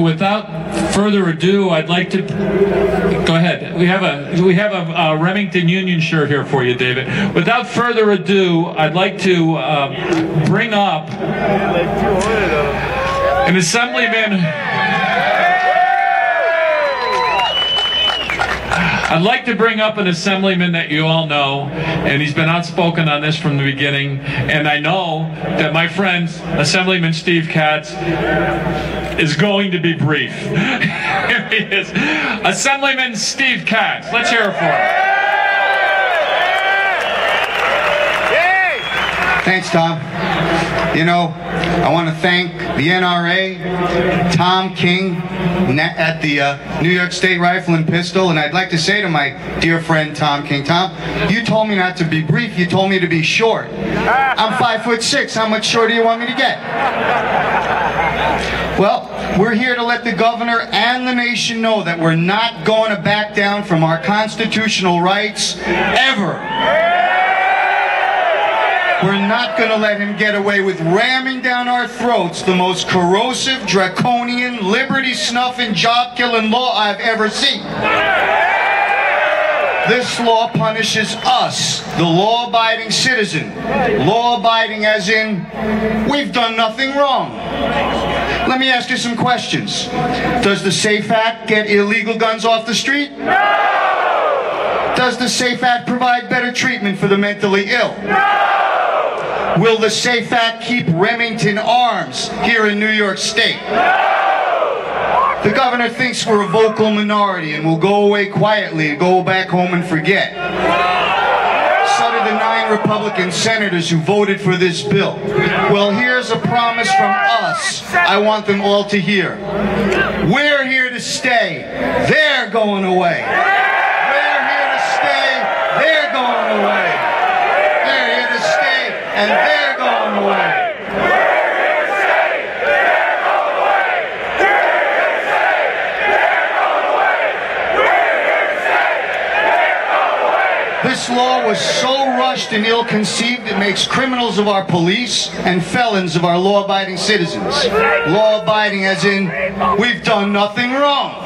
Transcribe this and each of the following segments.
Without further ado, I'd like to go ahead. We have a Remington Union shirt here for you, David. Without further ado, I'd like to bring up an assemblyman. I'd like to bring up an assemblyman that you all know, and he's been outspoken on this from the beginning, and I know that my friend, Assemblyman Steve Katz, is going to be brief. Here he is. Assemblyman Steve Katz. Let's hear it for him. Thanks, Tom. You know, I want to thank the NRA, Tom King at the New York State Rifle and Pistol, and I'd like to say to my dear friend Tom King, Tom, you told me not to be brief, you told me to be short. I'm 5'6", how much shorter do you want me to get? Well, we're here to let the governor and the nation know that we're not going to back down from our constitutional rights, ever. We're not going to let him get away with ramming down our throats the most corrosive, draconian, liberty-snuffing, job-killing law I've ever seen. This law punishes us, the law-abiding citizen. Law-abiding as in, we've done nothing wrong. Let me ask you some questions. Does the SAFE Act get illegal guns off the street? No! Does the SAFE Act provide better treatment for the mentally ill? No! Will the SAFE Act keep Remington arms here in New York State? No! The governor thinks we're a vocal minority and will go away quietly and go back home and forget. So do the 9 Republican senators who voted for this bill. Well, here's a promise from us I want them all to hear. We're here to stay. They're going away. We're here to stay. They're going away. They're here to stay, and they're going away. This law was so rushed and ill-conceived it makes criminals of our police and felons of our law-abiding citizens. Law-abiding as in, we've done nothing wrong.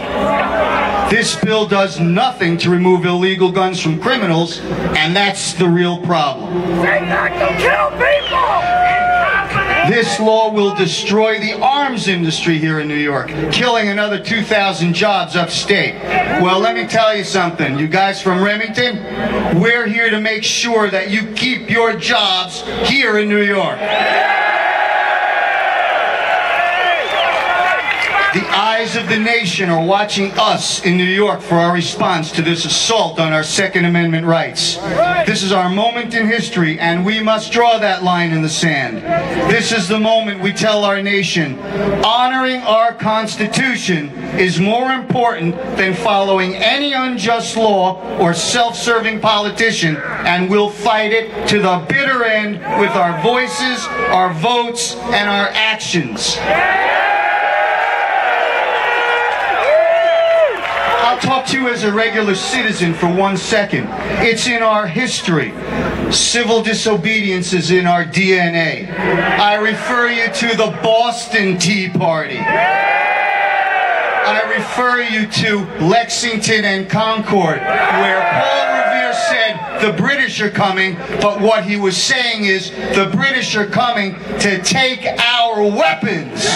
This bill does nothing to remove illegal guns from criminals, and that's the real problem. Say not to kill people! This law will destroy the arms industry here in New York, killing another 2,000 jobs upstate. Well, let me tell you something. You guys from Remington, we're here to make sure that you keep your jobs here in New York. The eyes of the nation are watching us in New York for our response to this assault on our Second Amendment rights. This is our moment in history, and we must draw that line in the sand. This is the moment we tell our nation, honoring our Constitution is more important than following any unjust law or self-serving politician, and we'll fight it to the bitter end with our voices, our votes, and our actions. I'll talk to you as a regular citizen for 1 second. It's in our history. Civil disobedience is in our DNA. I refer you to the Boston Tea Party. I refer you to Lexington and Concord, where Paul Revere said the British are coming, but what he was saying is the British are coming to take our weapons.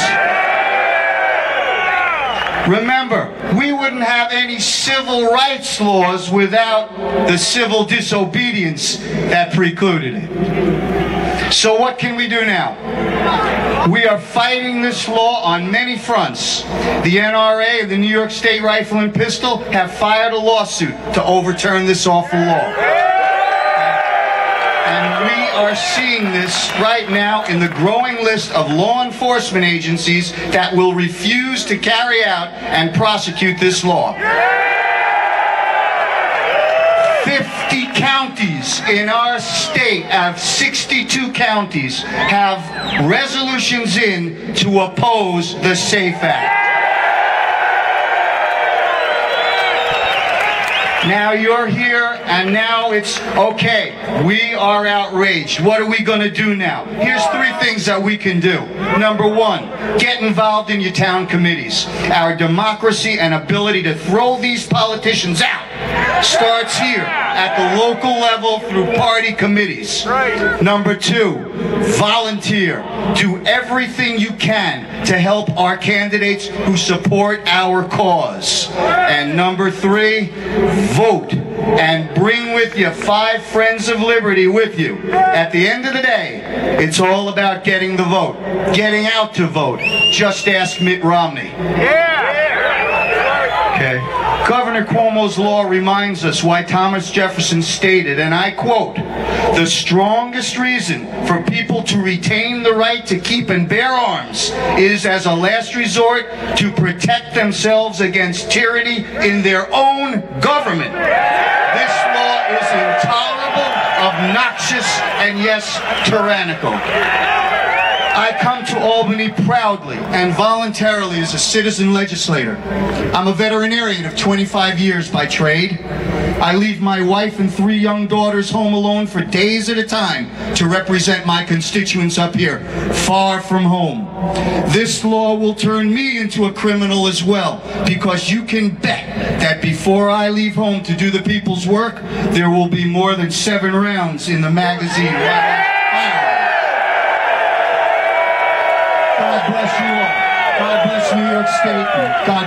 Remember, we wouldn't have any civil rights laws without the civil disobedience that precluded it. So what can we do now? We are fighting this law on many fronts. The NRA and the New York State Rifle and Pistol have filed a lawsuit to overturn this awful law. And we are seeing this right now in the growing list of law enforcement agencies that will refuse to carry out and prosecute this law. 50 counties in our state, out of 62 counties, have resolutions in to oppose the SAFE Act. Now you're here, and now it's okay. We are outraged. What are we going to do now? Here's 3 things that we can do. Number 1, get involved in your town committees. Our democracy and ability to throw these politicians out starts here at the local level through party committees. Number 2, volunteer. Do everything you can to help our candidates who support our cause. And number 3, vote. And bring with you 5 friends of liberty with you. At the end of the day, it's all about getting the vote. Getting out to vote. Just ask Mitt Romney. Okay. Governor Cuomo's law reminds us why Thomas Jefferson stated, and I quote, "The strongest reason for people to retain the right to keep and bear arms is as a last resort to protect themselves against tyranny in their own government." This law is intolerable, obnoxious, and yes, tyrannical. I come to Albany proudly and voluntarily as a citizen legislator. I'm a veterinarian of 25 years by trade. I leave my wife and 3 young daughters home alone for days at a time to represent my constituents up here, far from home. This law will turn me into a criminal as well, because you can bet that before I leave home to do the people's work, there will be more than 7 rounds in the magazine. God bless you all. God bless New York State. God